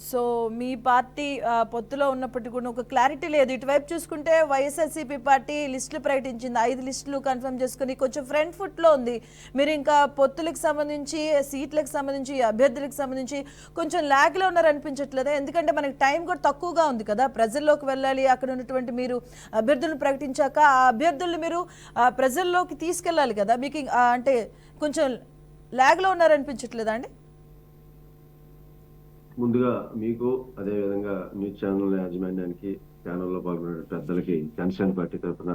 So మీ party పొత్తులో ఉన్నప్పటికీ కూడా ఒక క్లారిటీ లేదు. ఇటువైపు చూసుకుంటే వైఎస్ఆర్సీపీ పార్టీ లిస్టులు ప్రకటించింది, 5 లిస్టులు కన్ఫర్మ్ చేసుకుని కొంచెం ఫ్రంట్ ఫుట్లో ఉంది. మీరు ఇంకా పొత్తులకు సంబంధించి, సీట్లకు సంబంధించి, అభ్యర్థులకు సంబంధించి కొంచెం ల్యాగ్లో ఉన్నారు అనిపించట్లేదా? ఎందుకంటే మనకి టైం కూడా తక్కువగా ఉంది కదా, ప్రజల్లోకి వెళ్ళాలి. అక్కడ ఉన్నటువంటి మీరు అభ్యర్థులను ప్రకటించాక ఆ అభ్యర్థుల్ని మీరు ప్రజల్లోకి తీసుకెళ్ళాలి కదా, మీకు అంటే కొంచెం ల్యాగ్లో ఉన్నారు అనిపించట్లేదా అండి? ముందుగా మీకు అదేవిధంగా న్యూస్ ఛానల్ యాజమాన్యానికి, ఛానల్లో పాల్గొనే పెద్దలకి జనసేన పార్టీ తరఫున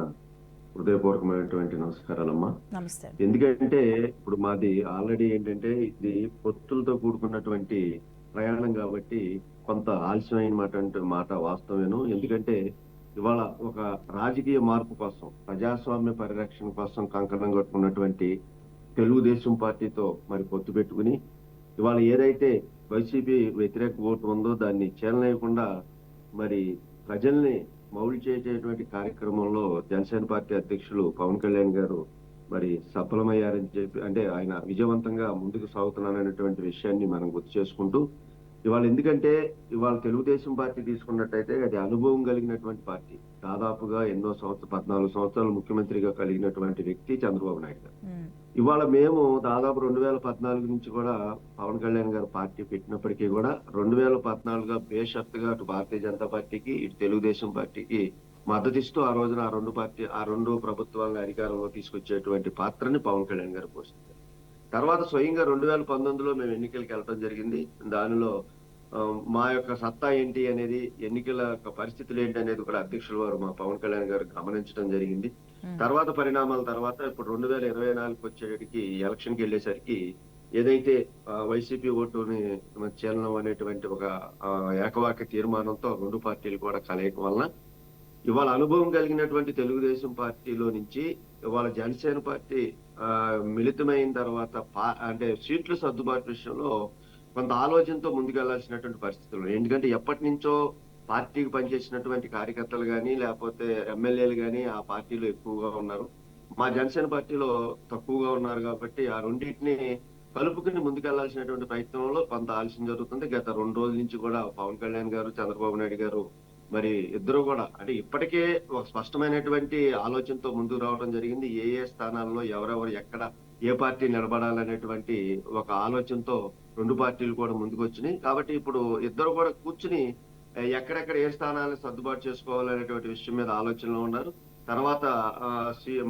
హృదయపూర్వకమైనటువంటి నమస్కారాలమ్మా. నమస్తే. ఎందుకంటే ఇప్పుడు మాది ఆల్రెడీ ఏంటంటే ఇది పొత్తులతో కూడుకున్నటువంటి ప్రయాణం కాబట్టి కొంత ఆలస్యమైన మాట వాస్తవేను. ఎందుకంటే ఇవాళ ఒక రాజకీయ మార్పు కోసం, ప్రజాస్వామ్య పరిరక్షణ కోసం కంకణం కట్టుకున్నటువంటి తెలుగుదేశం పార్టీతో మరి పొత్తు పెట్టుకుని ఇవాళ ఏదైతే వైసీపీ వ్యతిరేక ఓటు ఉందో దాన్ని చేలనేయకుండా మరి ప్రజల్ని మౌలి చేసేటువంటి కార్యక్రమంలో జనసేన పార్టీ అధ్యక్షులు పవన్ కళ్యాణ్ గారు మరి సఫలమయ్యారని చెప్పి, అంటే ఆయన విజయవంతంగా ముందుకు సాగుతున్నారనేటువంటి విషయాన్ని మనం గుర్తు చేసుకుంటూ ఇవాళ, ఎందుకంటే ఇవాళ తెలుగుదేశం పార్టీ తీసుకున్నట్టయితే అది అనుభవం కలిగినటువంటి పార్టీ. దాదాపుగా 14 సంవత్సరాలు ముఖ్యమంత్రిగా కలిగినటువంటి వ్యక్తి చంద్రబాబు నాయుడు గారు. ఇవాళ మేము దాదాపు 2014 నుంచి కూడా పవన్ కళ్యాణ్ గారు పార్టీ పెట్టినప్పటికీ కూడా 2014గా బేషరతుగా అటు భారతీయ జనతా పార్టీకి, ఇటు తెలుగుదేశం పార్టీకి మద్దతిస్తూ ఆ రోజున ఆ రెండు ప్రభుత్వాలను అధికారంలో తీసుకొచ్చేటువంటి పాత్రని పవన్ కళ్యాణ్ గారు పోషించారు. తర్వాత స్వయంగా 2019లో మేము ఎన్నికలకు వెళ్ళడం జరిగింది. దానిలో మా యొక్క సత్తా ఏంటి అనేది, ఎన్నికల పరిస్థితులు ఏంటి అనేది కూడా అధ్యక్షుల వారు మా పవన్ కళ్యాణ్ గారు గమనించడం జరిగింది. తర్వాత పరిణామాల తర్వాత ఇప్పుడు 2024 వచ్చేటికి ఎలక్షన్ కి వెళ్ళేసరికి ఏదైతే వైసీపీ ఓటుని చలనం అనేటువంటి ఒక ఏకవాక్య తీర్మానంతో రెండు పార్టీలు కూడా కలయిక వలన ఇవాళ అనుభవం కలిగినటువంటి తెలుగుదేశం పార్టీలో నుంచి ఇవాళ జనసేన పార్టీ మిళితమైన తర్వాత అంటే సీట్ల సర్దుబాటు విషయంలో కొంత ఆలోచనతో ముందుకెళ్లాల్సినటువంటి పరిస్థితులు. ఎందుకంటే ఎప్పటి నుంచో పార్టీకి పనిచేసినటువంటి కార్యకర్తలు కానీ లేకపోతే ఎమ్మెల్యేలు కానీ ఆ పార్టీలో ఎక్కువగా ఉన్నారు, మా జనసేన పార్టీలో తక్కువగా ఉన్నారు. కాబట్టి ఆ రెండింటిని కలుపుకుని ముందుకెళ్లాల్సినటువంటి ప్రయత్నంలో కొంత ఆలస్యం జరుగుతుంది. గత 2 రోజుల నుంచి కూడా పవన్ కళ్యాణ్ గారు, చంద్రబాబు నాయుడు గారు మరి ఇద్దరు కూడా అంటే ఇప్పటికే ఒక స్పష్టమైనటువంటి ఆలోచనతో ముందుకు రావడం జరిగింది. ఏ ఏ స్థానాల్లో ఎవరెవరు ఎక్కడ ఏ పార్టీ నిలబడాలనేటువంటి ఒక ఆలోచనతో రెండు పార్టీలు కూడా ముందుకు వచ్చినాయి. కాబట్టి ఇప్పుడు ఇద్దరు కూడా కూర్చుని ఎక్కడెక్కడ ఏ స్థానాలను సర్దుబాటు చేసుకోవాలనేటువంటి విషయం మీద ఆలోచనలో ఉన్నారు. తర్వాత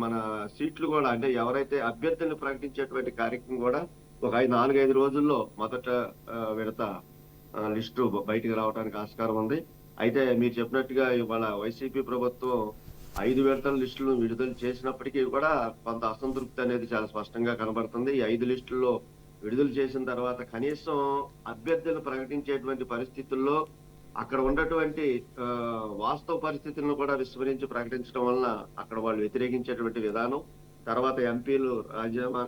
మన సీట్లు కూడా అంటే ఎవరైతే అభ్యర్థులను ప్రకటించేటువంటి కార్యక్రమం కూడా ఒక 4-5 రోజుల్లో మొదట విడత లిస్టు బయటకు రావడానికి ఆస్కారం ఉంది. అయితే మీరు చెప్పినట్టుగా ఇవాళ వైసీపీ ప్రభుత్వం 5 విడతల లిస్టులను విడుదల చేసినప్పటికీ కూడా కొంత అసంతృప్తి అనేది చాలా స్పష్టంగా కనబడుతుంది. ఈ 5 లిస్టుల్లో విడుదల చేసిన తర్వాత కనీసం అభ్యర్థులను ప్రకటించేటువంటి పరిస్థితుల్లో అక్కడ ఉన్నటువంటి వాస్తవ పరిస్థితులను కూడా విస్మరించి ప్రకటించడం వలన అక్కడ వాళ్ళు వ్యతిరేకించేటువంటి విధానం, తర్వాత ఎంపీలు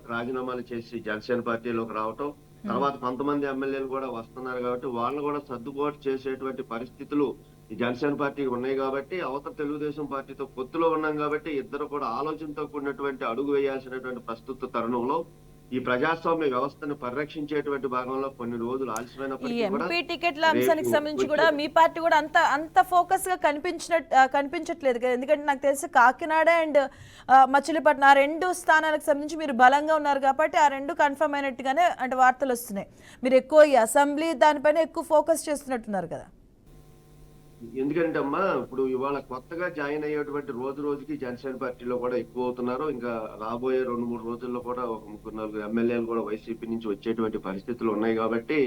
రాజీనామాలు చేసి జనసేన పార్టీలోకి రావటం, తర్వాత కొంతమంది ఎమ్మెల్యేలు కూడా వస్తున్నారు కాబట్టి వాళ్ళని కూడా సర్దుబాటు చేసేటువంటి పరిస్థితులు ఈ జనసేన పార్టీకి ఉన్నాయి. కాబట్టి అవతల తెలుగుదేశం పార్టీతో పొత్తులో ఉన్నాం కాబట్టి ఇద్దరు కూడా ఆలోచనతో కూడినటువంటి అడుగు వేయాల్సినటువంటి ప్రస్తుత తరుణంలో ఈ ప్రజాస్వామ్య వ్యవస్థను పరిరక్షించేటువంటి భాగంలో కొన్ని రోజులు ఆలస్యమైనప్పటికీ కూడా ఎంపీ టికెట్ల అంశానికి సంబంధించి కూడా మీ పార్టీ కూడా అంత ఫోకస్ గా కనిపించట్లేదు కదా. ఎందుకంటే నాకు తెలిసి కాకినాడ అండ్ మచిలీపట్నం ఆ 2 స్థానాలకు సంబంధించి మీరు బలంగా ఉన్నారు కాబట్టి ఆ 2 కన్ఫర్మ్ అయినట్టుగానే అంటే వార్తలు వస్తున్నాయి. మీరు ఎక్కువ ఈ అసెంబ్లీ దానిపైన ఎక్కువ ఫోకస్ చేస్తున్నట్టున్నారు కదా. ఎందుకంటే అమ్మా ఇప్పుడు ఇవాళ కొత్తగా జాయిన్ అయ్యేటువంటి రోజుకి జనసేన పార్టీలో కూడా ఎక్కువ అవుతున్నారు. ఇంకా రాబోయే 2-3 రోజుల్లో కూడా ఒక 3-4 ఎమ్మెల్యేలు కూడా వైసీపీ నుంచి వచ్చేటువంటి పరిస్థితులు ఉన్నాయి. కాబట్టి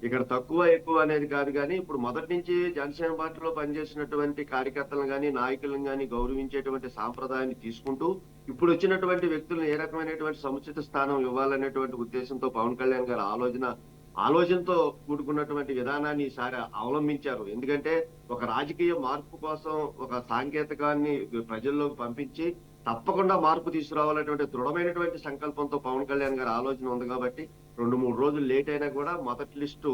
ఇక్కడ తక్కువ ఎక్కువ అనేది కాదు. కానీ ఇప్పుడు మొదటి నుంచి జనసేన పార్టీలో పనిచేసినటువంటి కార్యకర్తలను కానీ నాయకులను కానీ గౌరవించేటువంటి సాంప్రదాయాన్ని తీసుకుంటూ ఇప్పుడు వచ్చినటువంటి వ్యక్తులను ఏ రకమైనటువంటి సముచిత స్థానం ఇవ్వాలనేటువంటి ఉద్దేశంతో పవన్ కళ్యాణ్ గారి ఆలోచనతో కూడుకున్నటువంటి విధానాన్ని ఈసారి అవలంబించారు. ఎందుకంటే ఒక రాజకీయ మార్పు కోసం ఒక సాంకేతికాన్ని ప్రజల్లోకి పంపించి తప్పకుండా మార్పు తీసుకురావాలనేటువంటి దృఢమైనటువంటి సంకల్పంతో పవన్ కళ్యాణ్ గారి ఆలోచన ఉంది. కాబట్టి 2-3 రోజులు లేట్ అయినా కూడా మొదటి లిస్టు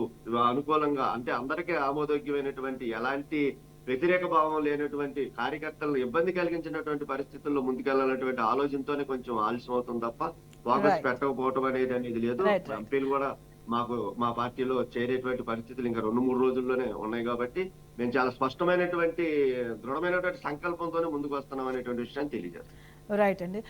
అనుకూలంగా అంటే అందరికీ ఆమోదయోగ్యమైనటువంటి ఎలాంటి వ్యతిరేక భావం లేనటువంటి కార్యకర్తలను ఇబ్బంది కలిగించినటువంటి పరిస్థితుల్లో ముందుకెళ్లాలనేటువంటి ఆలోచనతోనే కొంచెం ఆలస్యం అవుతుంది తప్ప ఫోకస్ పెట్టకపోవటం అనేది లేదు. ఎంపీలు కూడా మాకు మా పార్టీలో చేరేటువంటి పరిస్థితులు ఇంకా 2-3 రోజుల్లోనే ఉన్నాయి కాబట్టి మేము చాలా స్పష్టమైనటువంటి, దృఢమైనటువంటి సంకల్పంతోనే ముందుకు వస్తున్నాం అనేటువంటి విషయాన్ని తెలియజేస్తాం. రైట్ అండి.